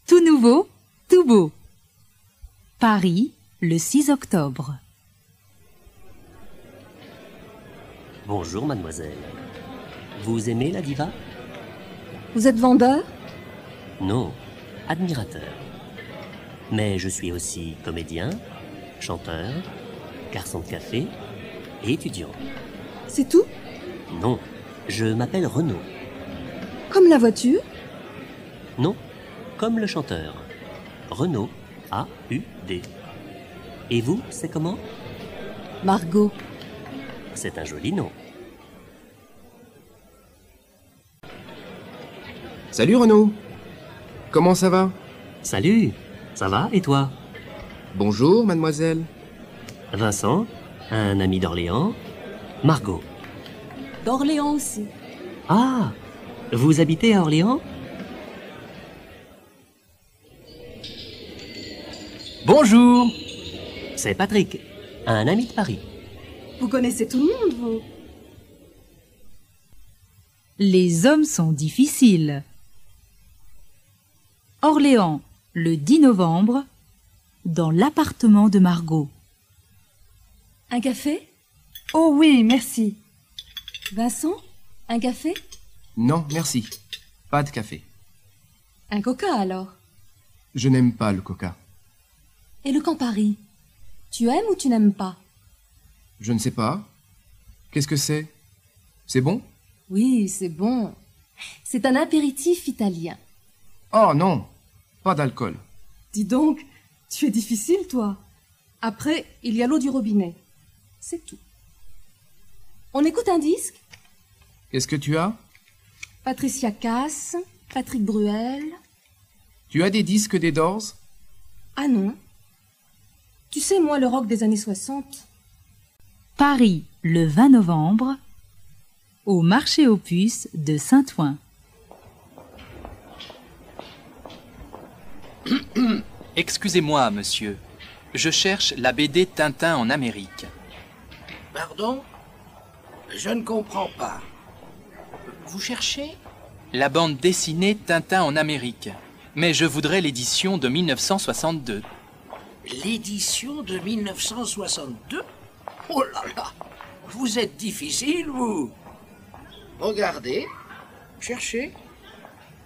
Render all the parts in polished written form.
Tout nouveau, tout beau. Paris, le 6 octobre. Bonjour, mademoiselle. Vous aimez la diva? Vous êtes vendeur? Non, admirateur. Mais je suis aussi comédien, chanteur, garçon de café et étudiant. C'est tout? Non, je m'appelle Renaud. Comme la voiture? Non, comme le chanteur. Renaud, A-U-D. Et vous, c'est comment? Margot. C'est un joli nom. Salut Renaud. Comment ça va? Salut, ça va et toi? Bonjour mademoiselle. Vincent, un ami d'Orléans. Margot. D'Orléans aussi. Ah, vous habitez à Orléans? Bonjour. C'est Patrick, un ami de Paris. Vous connaissez tout le monde, vous? Les hommes sont difficiles. Orléans, le 10 novembre, dans l'appartement de Margot. Un café? Oh oui, merci. Vincent, un café? Non, merci. Pas de café. Un coca alors? Je n'aime pas le coca. Et le Campari? Tu aimes ou tu n'aimes pas? Je ne sais pas. Qu'est-ce que c'est? C'est bon? Oui, c'est bon. C'est un apéritif italien. Oh non, pas d'alcool. Dis donc, tu es difficile, toi. Après, il y a l'eau du robinet. C'est tout. On écoute un disque? Qu'est-ce que tu as? Patricia Cass, Patrick Bruel. Tu as des disques des Doors? Ah non. Tu sais, moi, le rock des années 60. Paris, le 20 novembre, au marché aux puces de Saint-Ouen. Excusez-moi, monsieur. Je cherche la BD Tintin en Amérique. Pardon? Je ne comprends pas. Vous cherchez? La bande dessinée Tintin en Amérique. Mais je voudrais l'édition de 1962. L'édition de 1962? Oh là là! Vous êtes difficile, vous! Regardez. Cherchez.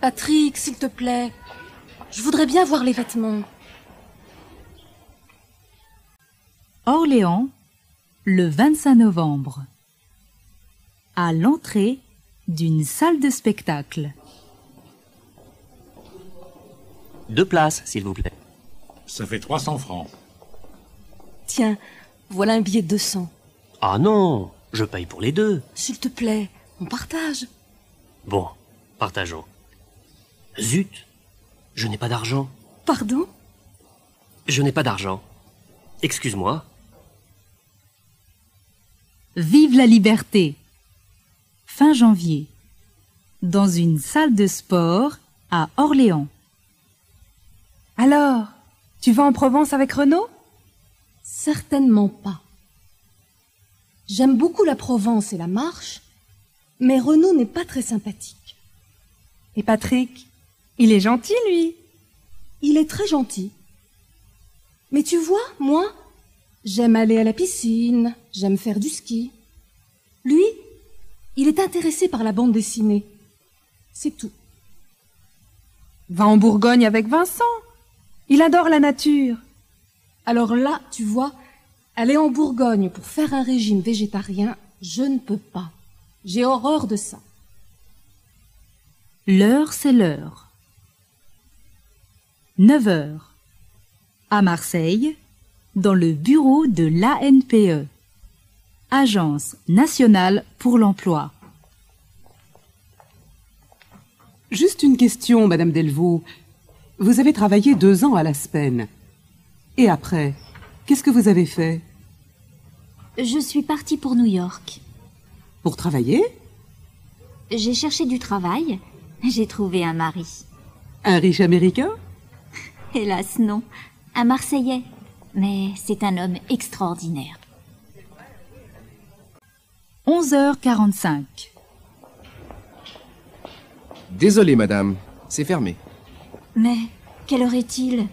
Patrick, s'il te plaît. Je voudrais bien voir les vêtements. Orléans, le 25 novembre. À l'entrée d'une salle de spectacle. 2 places, s'il vous plaît. Ça fait 300 francs. Tiens, voilà un billet de 200. Ah non, je paye pour les 2. S'il te plaît, on partage. Bon, partageons. Zut, je n'ai pas d'argent. Pardon? Je n'ai pas d'argent. Excuse-moi. Vive la liberté. Fin janvier. Dans une salle de sport à Orléans. Alors, tu vas en Provence avec Renaud? Certainement pas. J'aime beaucoup la Provence et la marche, mais Renaud n'est pas très sympathique. Et Patrick? Il est gentil, lui. Il est très gentil. Mais tu vois, moi, j'aime aller à la piscine, j'aime faire du ski. Lui, il est intéressé par la bande dessinée. C'est tout. Va en Bourgogne avec Vincent. Il adore la nature. Alors là, tu vois, aller en Bourgogne pour faire un régime végétarien, je ne peux pas. J'ai horreur de ça. L'heure, c'est l'heure. 9 heures. À Marseille, dans le bureau de l'ANPE, Agence nationale pour l'emploi. Juste une question, Madame Delvaux. Vous avez travaillé 2 ans à l'Aspen. Et après, qu'est-ce que vous avez fait? Je suis partie pour New York. Pour travailler? J'ai cherché du travail. J'ai trouvé un mari. Un riche américain? Hélas, non. Un Marseillais. Mais c'est un homme extraordinaire. 11h45. Désolé madame, c'est fermé. Mais Quelle heure est-il?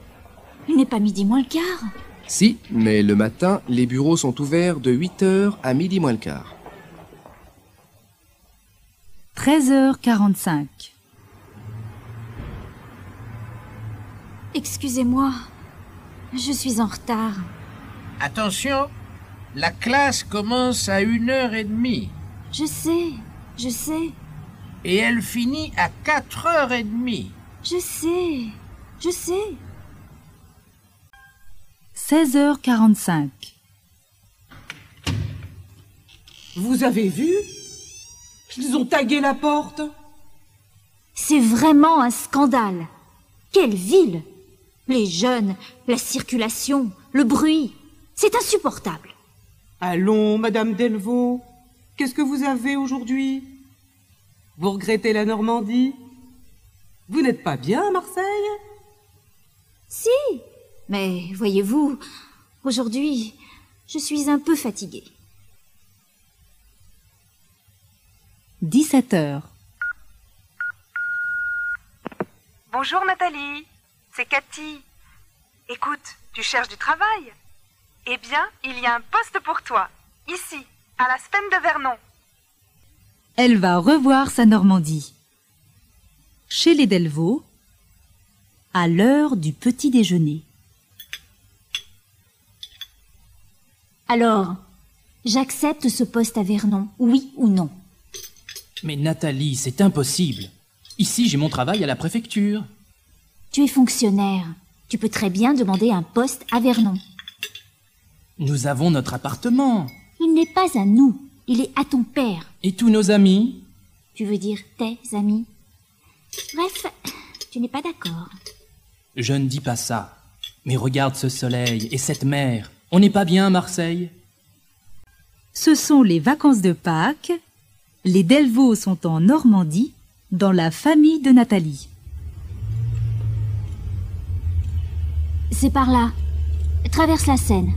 Il n'est pas midi moins le quart. Si, mais le matin, les bureaux sont ouverts de 8h à midi moins le quart. 13h45. Excusez-moi, je suis en retard. Attention, la classe commence à 1h30 Je sais, et elle finit à 4h30. je sais. 16h45. Vous avez vu? Ils ont tagué la porte. C'est vraiment un scandale. Quelle ville! Les jeunes, la circulation, le bruit. C'est insupportable. Allons, Madame Delvaux. Qu'est-ce que vous avez aujourd'hui? Vous regrettez la Normandie? Vous n'êtes pas bien à Marseille? Si, mais voyez-vous, aujourd'hui, je suis un peu fatiguée. 17h. Bonjour Nathalie, c'est Cathy. Écoute, tu cherches du travail? Eh bien, il y a un poste pour toi, ici, à la Spen de Vernon. Elle va revoir sa Normandie. Chez les Delvaux, à l'heure du petit déjeuner. Alors, j'accepte ce poste à Vernon, oui ou non? Mais Nathalie, c'est impossible. Ici, j'ai mon travail à la préfecture. Tu es fonctionnaire. Tu peux très bien demander un poste à Vernon. Nous avons notre appartement. Il n'est pas à nous, il est à ton père. Et tous nos amis? Tu veux dire tes amis? Bref, tu n'es pas d'accord. Je ne dis pas ça. Mais regarde ce soleil et cette mer. On n'est pas bien à Marseille? Ce sont les vacances de Pâques. Les Delvaux sont en Normandie, dans la famille de Nathalie. C'est par là. Traverse la Seine.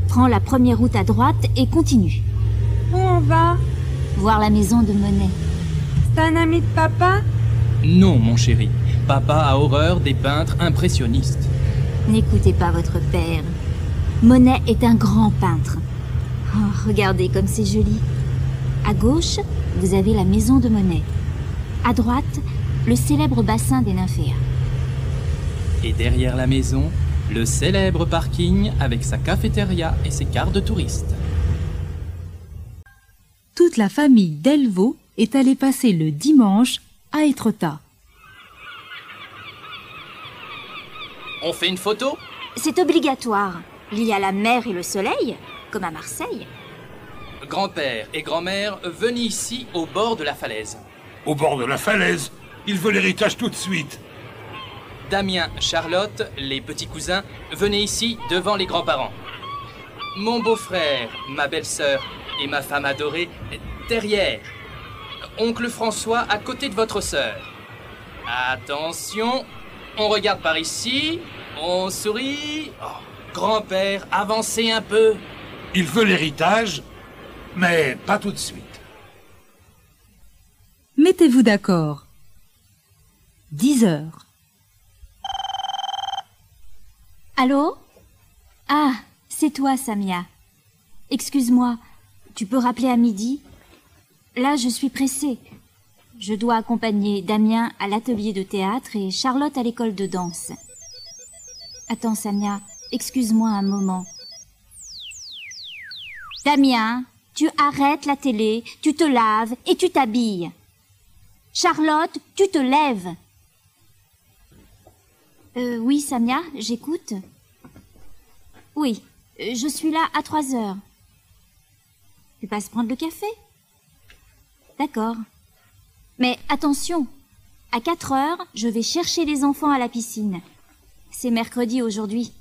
Prends la première route à droite et continue. Où on va? Voir la maison de Monet. C'est un ami de papa? Non, mon chéri. Papa a horreur des peintres impressionnistes. N'écoutez pas votre père. Monet est un grand peintre. Oh, regardez comme c'est joli. À gauche, vous avez la maison de Monet. À droite, le célèbre bassin des nymphéas. Et derrière la maison, le célèbre parking avec sa cafétéria et ses cars de touristes. Toute la famille Delvaux est allée passer le dimanche à Étretat. On fait une photo? C'est obligatoire. Il y a la mer et le soleil, comme à Marseille. Grand-père et grand-mère, venez ici au bord de la falaise. Au bord de la falaise. Il veut l'héritage tout de suite. Damien, Charlotte, les petits cousins, venez ici devant les grands-parents. Mon beau-frère, ma belle-sœur et ma femme adorée, derrière. Oncle François à côté de votre sœur. Attention, on regarde par ici, on sourit. Oh, grand-père, avancez un peu. Il veut l'héritage, mais pas tout de suite. Mettez-vous d'accord. 10h. Allô? Ah, c'est toi, Samia. Excuse-moi, tu peux rappeler à midi? Là, je suis pressée. Je dois accompagner Damien à l'atelier de théâtre et Charlotte à l'école de danse. Attends, Samia, excuse-moi un moment. Damien, tu arrêtes la télé, tu te laves et tu t'habilles. Charlotte, tu te lèves. Oui, Samia, j'écoute. Oui, je suis là à 3h. Tu passes prendre le café? D'accord. Mais attention, à 4h, je vais chercher les enfants à la piscine. C'est mercredi aujourd'hui.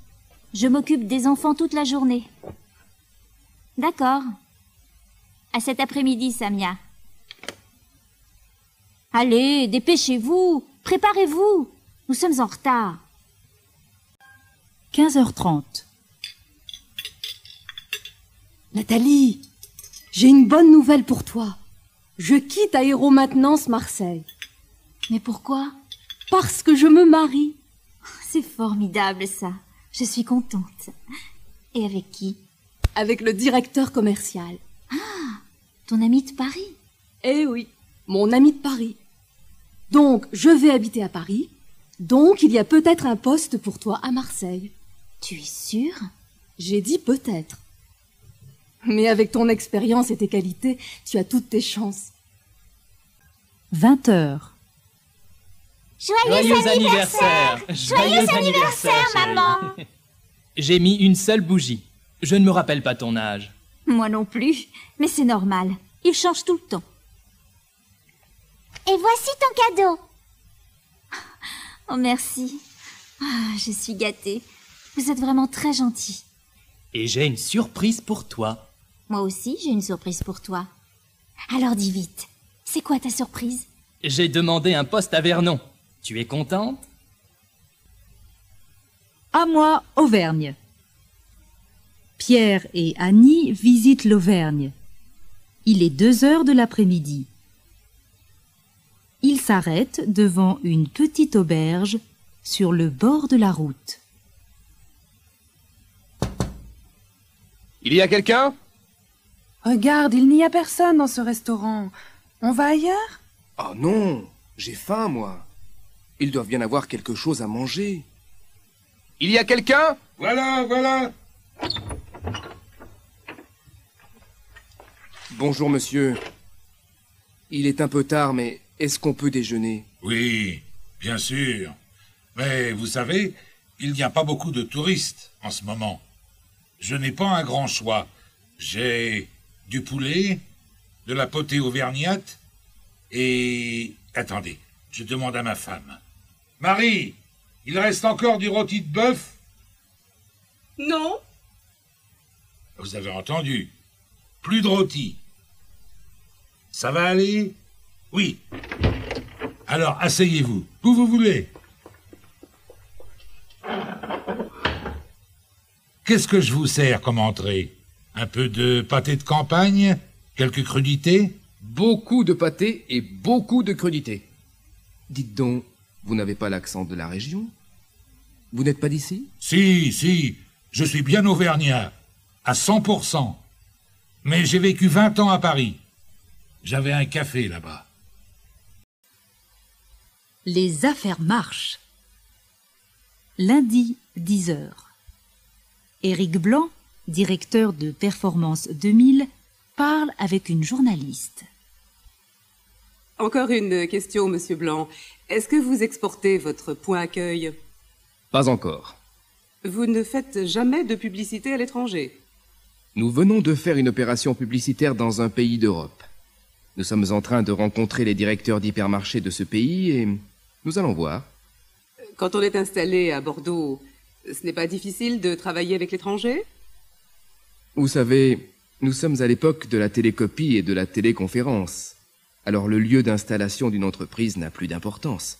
Je m'occupe des enfants toute la journée. D'accord. À cet après-midi, Samia. Allez, dépêchez-vous, préparez-vous. Nous sommes en retard. 15h30. Nathalie, j'ai une bonne nouvelle pour toi. Je quitte Aéromaintenance Marseille. Mais pourquoi? Parce que je me marie. c'est formidable ça. Je suis contente. Et avec qui? Avec le directeur commercial. Ton ami de Paris? Eh oui, mon ami de Paris. Donc, je vais habiter à Paris. Donc, il y a peut-être un poste pour toi à Marseille. Tu es sûre? J'ai dit peut-être. Mais avec ton expérience et tes qualités, tu as toutes tes chances. 20 heures. Joyeux anniversaire! Joyeux anniversaire, maman! J'ai mis une seule bougie. Je ne me rappelle pas ton âge. Moi non plus, mais c'est normal. Il change tout le temps. Et voici ton cadeau. Oh, merci. Je suis gâtée. Vous êtes vraiment très gentil. Et j'ai une surprise pour toi. Moi aussi, j'ai une surprise pour toi. Alors dis vite, c'est quoi ta surprise? J'ai demandé un poste à Vernon. Tu es contente? À moi, Auvergne. Pierre et Annie visitent l'Auvergne. Il est 2 heures de l'après-midi. Ils s'arrêtent devant une petite auberge sur le bord de la route. Il y a quelqu'un? Regarde, il n'y a personne dans ce restaurant. On va ailleurs? Oh non, j'ai faim, moi. Ils doivent bien avoir quelque chose à manger. Il y a quelqu'un? Voilà, voilà. Bonjour, monsieur. Il est un peu tard, mais est-ce qu'on peut déjeuner? Oui, bien sûr. Mais vous savez, il n'y a pas beaucoup de touristes en ce moment. Je n'ai pas un grand choix. J'ai du poulet, de la potée auvergnate et... Attendez, je demande à ma femme. Marie, il reste encore du rôti de bœuf? Non. Vous avez entendu. Plus de rôti. Ça va aller? Oui. Alors, asseyez-vous. Où vous voulez. Qu'est-ce que je vous sers comme entrée? Un peu de pâté de campagne? Quelques crudités? Beaucoup de pâté et beaucoup de crudités. Dites donc, vous n'avez pas l'accent de la région? Vous n'êtes pas d'ici? Si, je suis bien auvergnat, à 100%. Mais j'ai vécu 20 ans à Paris. J'avais un café là-bas. Les affaires marchent. Lundi, 10 heures. Éric Blanc, directeur de Performance 2000, parle avec une journaliste. Encore une question, monsieur Blanc. Est-ce que vous exportez votre point accueil? Pas encore. Vous ne faites jamais de publicité à l'étranger? Nous venons de faire une opération publicitaire dans un pays d'Europe. Nous sommes en train de rencontrer les directeurs d'hypermarchés de ce pays et nous allons voir. Quand on est installé à Bordeaux, ce n'est pas difficile de travailler avec l'étranger? Vous savez, nous sommes à l'époque de la télécopie et de la téléconférence. Alors le lieu d'installation d'une entreprise n'a plus d'importance.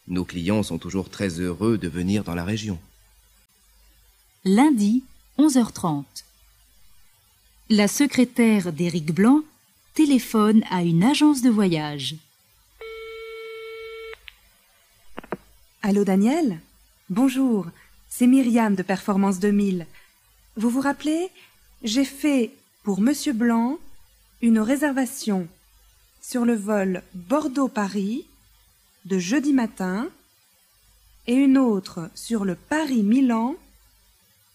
Nos clients sont toujours très heureux de venir dans la région. Lundi, 11h30. La secrétaire d'Éric Blanc téléphone à une agence de voyage. Allô Daniel? Bonjour, c'est Myriam de Performance 2000. Vous vous rappelez? J'ai fait, pour Monsieur Blanc, une réservation sur le vol Bordeaux-Paris de jeudi matin et une autre sur le Paris-Milan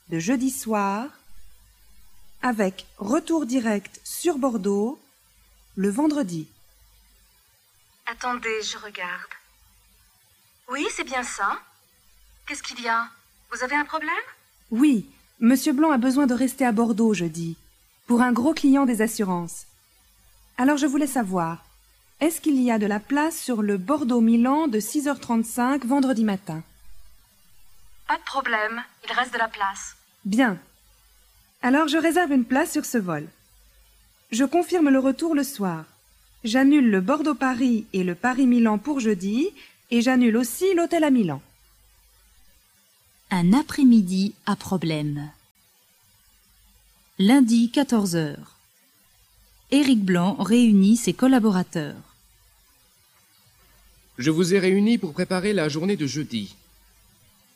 de jeudi soir avec retour direct sur Bordeaux le vendredi. Attendez, je regarde. Oui, c'est bien ça. Qu'est-ce qu'il y a? Vous avez un problème? Oui, Monsieur Blanc a besoin de rester à Bordeaux jeudi, pour un gros client des assurances. Alors je voulais savoir, est-ce qu'il y a de la place sur le Bordeaux-Milan de 6h35 vendredi matin? Pas de problème, il reste de la place. Bien. Alors je réserve une place sur ce vol. Je confirme le retour le soir. J'annule le Bordeaux-Paris et le Paris-Milan pour jeudi, et j'annule aussi l'hôtel à Milan. Un après-midi à problème. Lundi, 14h. Éric Blanc réunit ses collaborateurs. Je vous ai réunis pour préparer la journée de jeudi.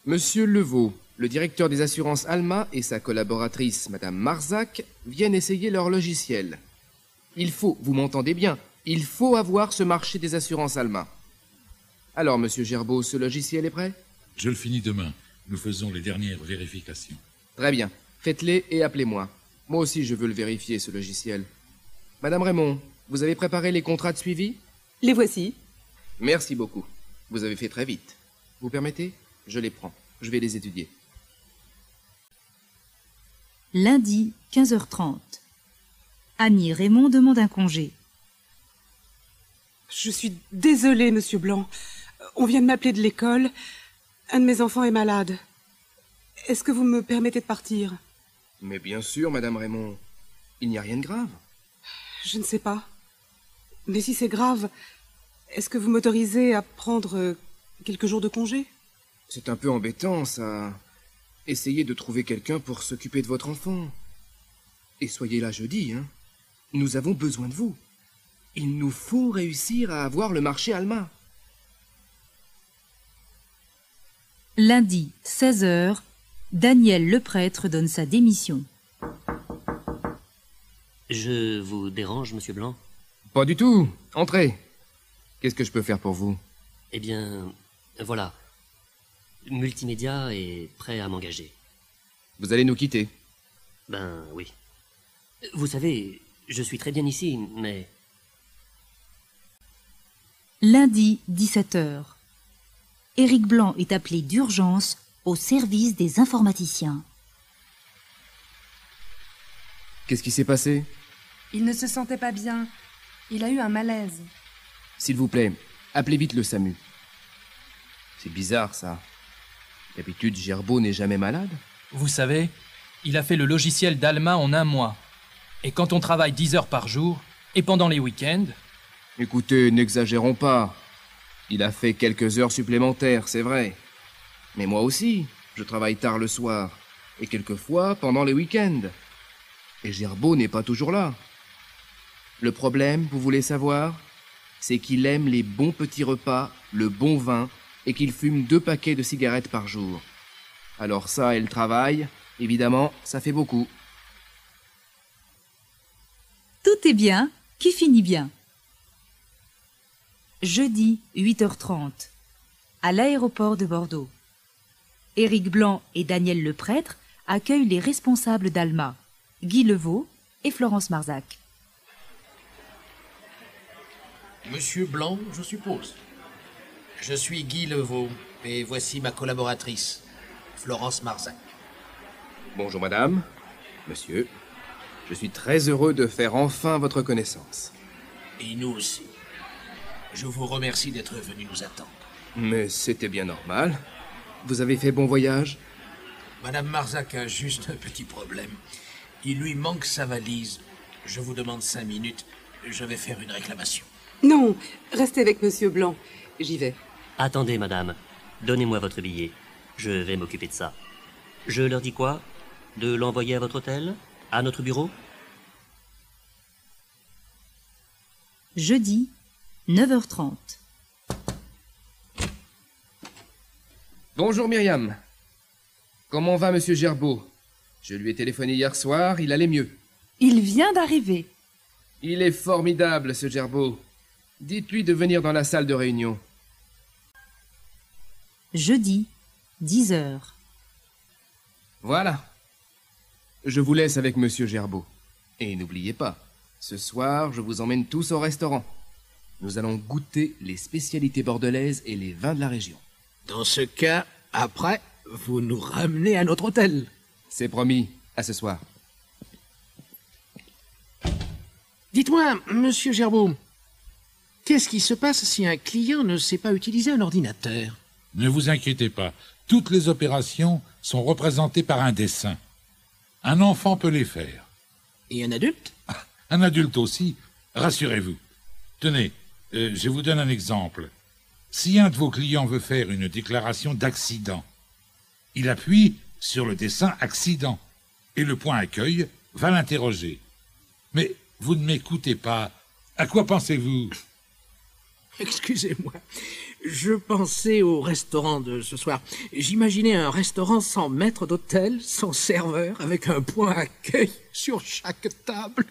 Monsieur Levaux, le directeur des assurances Alma et sa collaboratrice, Madame Marzac, viennent essayer leur logiciel. Il faut, vous m'entendez bien, il faut avoir ce marché des assurances Alma. Alors, Monsieur Gerbeau, ce logiciel est prêt? Je le finis demain. Nous faisons les dernières vérifications. Très bien. Faites-les et appelez-moi. Moi aussi, je veux le vérifier, ce logiciel. Madame Raymond, vous avez préparé les contrats de suivi? Les voici. Merci beaucoup. Vous avez fait très vite. Vous permettez? Je les prends. Je vais les étudier. Lundi, 15h30. Annie Raymond demande un congé. Je suis désolée, monsieur Blanc. On vient de m'appeler de l'école. Un de mes enfants est malade. Est-ce que vous me permettez de partir? Mais bien sûr, Madame Raymond. Il n'y a rien de grave. Je ne sais pas. Mais si c'est grave, est-ce que vous m'autorisez à prendre quelques jours de congé? C'est un peu embêtant, ça. Essayez de trouver quelqu'un pour s'occuper de votre enfant. Et soyez là jeudi, hein. Nous avons besoin de vous. Il nous faut réussir à avoir le marché Alma. Lundi, 16h, Daniel le prêtre donne sa démission. Je vous dérange, monsieur Blanc? Pas du tout. Entrez. Qu'est-ce que je peux faire pour vous? Eh bien, voilà. Multimédia est prêt à m'engager. Vous allez nous quitter? Ben oui. Vous savez, je suis très bien ici, mais... Lundi, 17h. Éric Blanc est appelé d'urgence au service des informaticiens. Qu'est-ce qui s'est passé? Il ne se sentait pas bien. Il a eu un malaise. S'il vous plaît, appelez vite le SAMU. C'est bizarre, ça. D'habitude, Gerbeau n'est jamais malade. Vous savez, il a fait le logiciel d'Alma en 1 mois. Et quand on travaille 10 heures par jour, et pendant les week-ends... Écoutez, n'exagérons pas. Il a fait quelques heures supplémentaires, c'est vrai. Mais moi aussi, je travaille tard le soir. Et quelquefois pendant les week-ends. Et Gerbeau n'est pas toujours là. Le problème, vous voulez savoir, c'est qu'il aime les bons petits repas, le bon vin, et qu'il fume 2 paquets de cigarettes par jour. Alors ça et le travail, évidemment, ça fait beaucoup. Tout est bien, qui finit bien. Jeudi, 8h30. À l'aéroport de Bordeaux. Éric Blanc et Daniel le prêtre accueillent les responsables d'Alma, Guy Levaux et Florence Marzac. Monsieur Blanc, je suppose. Je suis Guy Levaux, et voici ma collaboratrice, Florence Marzac. Bonjour madame, monsieur. Je suis très heureux de faire enfin votre connaissance. Et nous aussi. Je vous remercie d'être venu nous attendre. Mais c'était bien normal. Vous avez fait bon voyage? Madame Marzac a juste un petit problème. Il lui manque sa valise. Je vous demande 5 minutes. Je vais faire une réclamation. Non, restez avec monsieur Blanc. J'y vais. Attendez, madame. Donnez-moi votre billet. Je vais m'occuper de ça. Je leur dis quoi? De l'envoyer à votre hôtel? À notre bureau? Jeudi, 9h30. Bonjour Myriam. Comment va monsieur Gerbeau? Je lui ai téléphoné hier soir, il allait mieux. Il vient d'arriver. Il est formidable, ce Gerbeau. Dites-lui de venir dans la salle de réunion. Jeudi, 10h. Voilà. Je vous laisse avec monsieur Gerbeau. Et n'oubliez pas, ce soir, je vous emmène tous au restaurant. Nous allons goûter les spécialités bordelaises et les vins de la région. Dans ce cas, après, vous nous ramenez à notre hôtel. C'est promis. À ce soir. Dites-moi, monsieur Gerbeau, qu'est-ce qui se passe si un client ne sait pas utiliser un ordinateur? Ne vous inquiétez pas. Toutes les opérations sont représentées par un dessin. Un enfant peut les faire. Et un adulte? Un adulte aussi. Rassurez-vous. Tenez, je vous donne un exemple. Si un de vos clients veut faire une déclaration d'accident, il appuie sur le dessin accident et le point accueil va l'interroger. Mais vous ne m'écoutez pas. À quoi pensez-vous? Excusez-moi, Je pensais au restaurant de ce soir. J'imaginais un restaurant sans maître d'hôtel, sans serveur, avec un point accueil sur chaque table.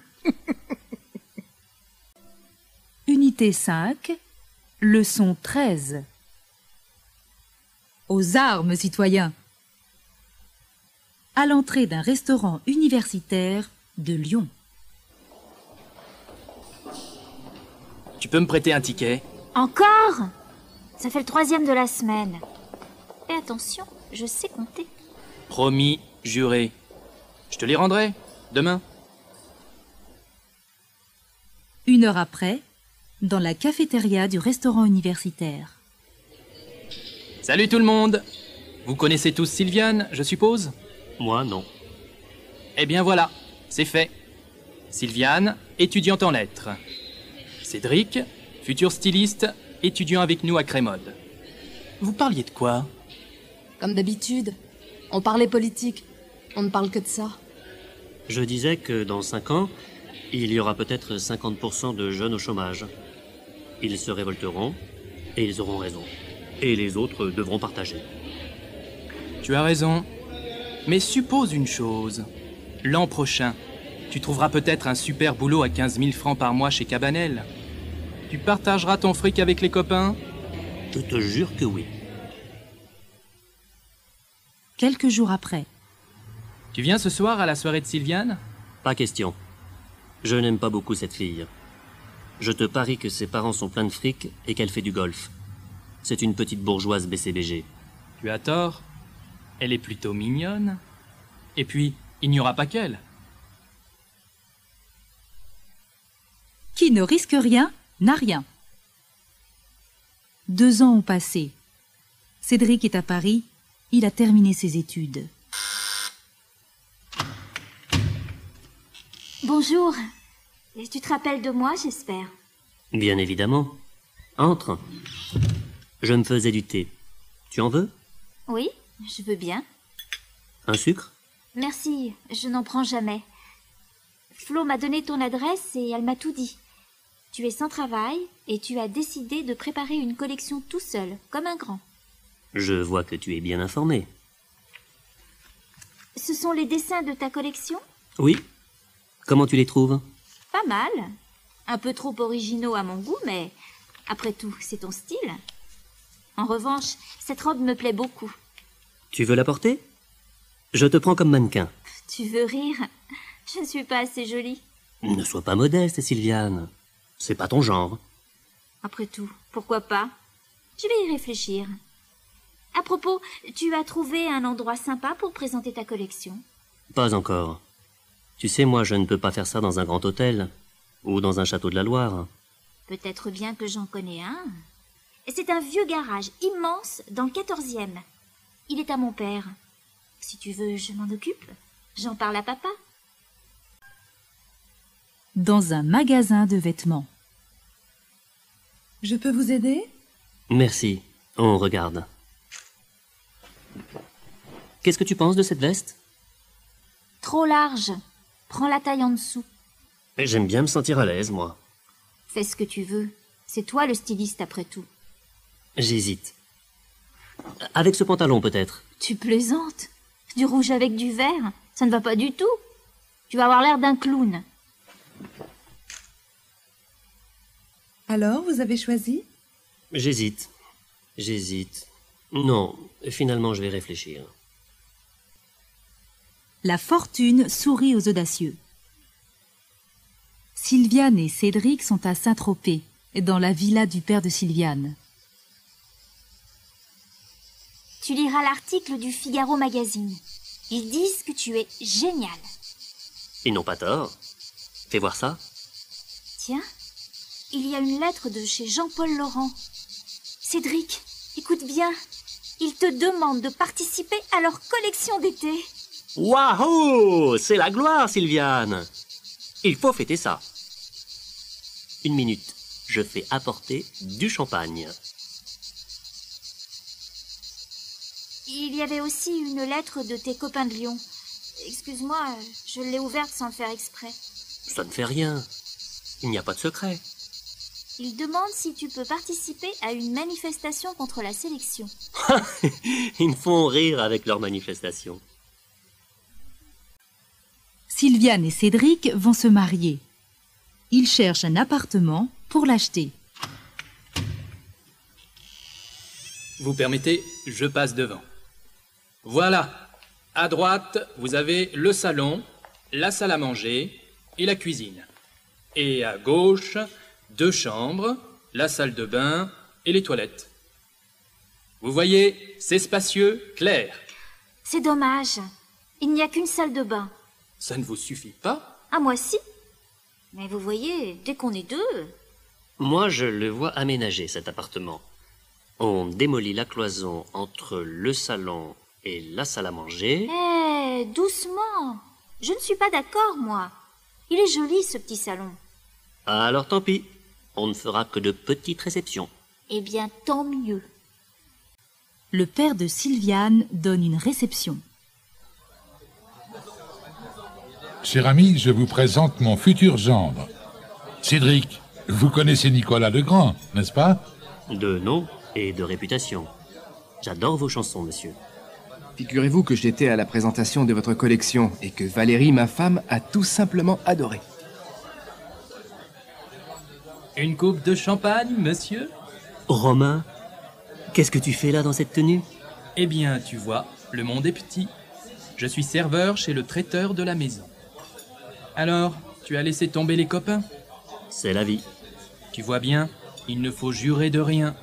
Unité 5, leçon 13. Aux armes, citoyens! À l'entrée d'un restaurant universitaire de Lyon. Tu peux me prêter un ticket? Encore? Ça fait le 3e de la semaine. Fais attention, je sais compter. Promis, juré. Je te les rendrai, demain. 1 heure après, dans la cafétéria du restaurant universitaire. Salut tout le monde! Vous connaissez tous Sylviane, je suppose? Moi, non. Eh bien voilà, c'est fait. Sylviane, étudiante en lettres. Cédric, futur styliste, étudiant avec nous à Crémode. Vous parliez de quoi? Comme d'habitude, on parlait politique. On ne parle que de ça. Je disais que dans 5 ans, il y aura peut-être 50% de jeunes au chômage. Ils se révolteront, et ils auront raison. Et les autres devront partager. Tu as raison. Mais suppose une chose. L'an prochain, tu trouveras peut-être un super boulot à 15 000 francs par mois chez Cabanel. Tu partageras ton fric avec les copains? Je te jure que oui. Quelques jours après. Tu viens ce soir à la soirée de Sylviane? Pas question. Je n'aime pas beaucoup cette fille. Je te parie que ses parents sont pleins de fric et qu'elle fait du golf. C'est une petite bourgeoise BCBG. Tu as tort. Elle est plutôt mignonne. Et puis, il n'y aura pas qu'elle. Qui ne risque rien n'a rien. 2 ans ont passé. Cédric est à Paris. Il a terminé ses études. Bonjour. Tu te rappelles de moi, j'espère? Bien évidemment. Entre. Je me faisais du thé. Tu en veux? Oui, je veux bien. Un sucre? Merci, je n'en prends jamais. Flo m'a donné ton adresse et elle m'a tout dit. Tu es sans travail et tu as décidé de préparer une collection tout seul, comme un grand. Je vois que tu es bien informé. Ce sont les dessins de ta collection? Oui. Comment tu les trouves? Pas mal. Un peu trop originaux à mon goût, mais après tout, c'est ton style. En revanche, cette robe me plaît beaucoup. Tu veux la porter? Je te prends comme mannequin. Tu veux rire? Je ne suis pas assez jolie. Ne sois pas modeste, Sylviane. C'est pas ton genre. Après tout, pourquoi pas? Je vais y réfléchir. À propos, tu as trouvé un endroit sympa pour présenter ta collection? Pas encore. Tu sais, moi, je ne peux pas faire ça dans un grand hôtel. Ou dans un château de la Loire. Peut-être bien que j'en connais un. C'est un vieux garage immense dans le 14e. Il est à mon père. Si tu veux, je m'en occupe. J'en parle à papa. Dans un magasin de vêtements. Je peux vous aider? Merci. On regarde. Qu'est-ce que tu penses de cette veste? Trop large. Prends la taille en dessous. J'aime bien me sentir à l'aise, moi. Fais ce que tu veux. C'est toi le styliste après tout. J'hésite. Avec ce pantalon, peut-être? Tu plaisantes? Du rouge avec du vert? Ça ne va pas du tout. Tu vas avoir l'air d'un clown. Alors, vous avez choisi? J'hésite. Non, finalement, je vais réfléchir. La fortune sourit aux audacieux. Sylviane et Cédric sont à Saint-Tropez, dans la villa du père de Sylviane. Tu liras l'article du Figaro Magazine. Ils disent que tu es génial. Ils n'ont pas tort. Fais voir ça. Tiens, il y a une lettre de chez Jean-Paul Laurent. Cédric, écoute bien. Ils te demandent de participer à leur collection d'été. Waouh! C'est la gloire, Sylviane! Il faut fêter ça. 1 minute. Je fais apporter du champagne. Il y avait aussi une lettre de tes copains de Lyon. Excuse-moi, je l'ai ouverte sans le faire exprès. Ça ne fait rien. Il n'y a pas de secret. Il demande si tu peux participer à une manifestation contre la sélection. Ils me font rire avec leur manifestation. Sylviane et Cédric vont se marier. Ils cherchent un appartement pour l'acheter. Vous permettez, je passe devant. Voilà. À droite, vous avez le salon, la salle à manger et la cuisine. Et à gauche, 2 chambres, la salle de bain et les toilettes. Vous voyez, c'est spacieux, clair. C'est dommage. Il n'y a qu'une salle de bain. Ça ne vous suffit pas? Ah, moi si. Mais vous voyez, dès qu'on est 2... Moi, je le vois aménagé, cet appartement. On démolit la cloison entre le salon et la salle à manger. Eh, doucement. Je ne suis pas d'accord, moi. Il est joli, ce petit salon. Alors tant pis, on ne fera que de petites réceptions. Eh bien, tant mieux. Le père de Sylviane donne une réception. Cher ami, je vous présente mon futur gendre. Cédric, vous connaissez Nicolas Legrand, n'est-ce pas? De nom et de réputation. J'adore vos chansons, monsieur. Figurez-vous que j'étais à la présentation de votre collection et que Valérie, ma femme, a tout simplement adoré. Une coupe de champagne, monsieur? Romain, qu'est-ce que tu fais là dans cette tenue? Eh bien, tu vois, le monde est petit. Je suis serveur chez le traiteur de la maison. Alors, tu as laissé tomber les copains? C'est la vie. Tu vois bien, il ne faut jurer de rien.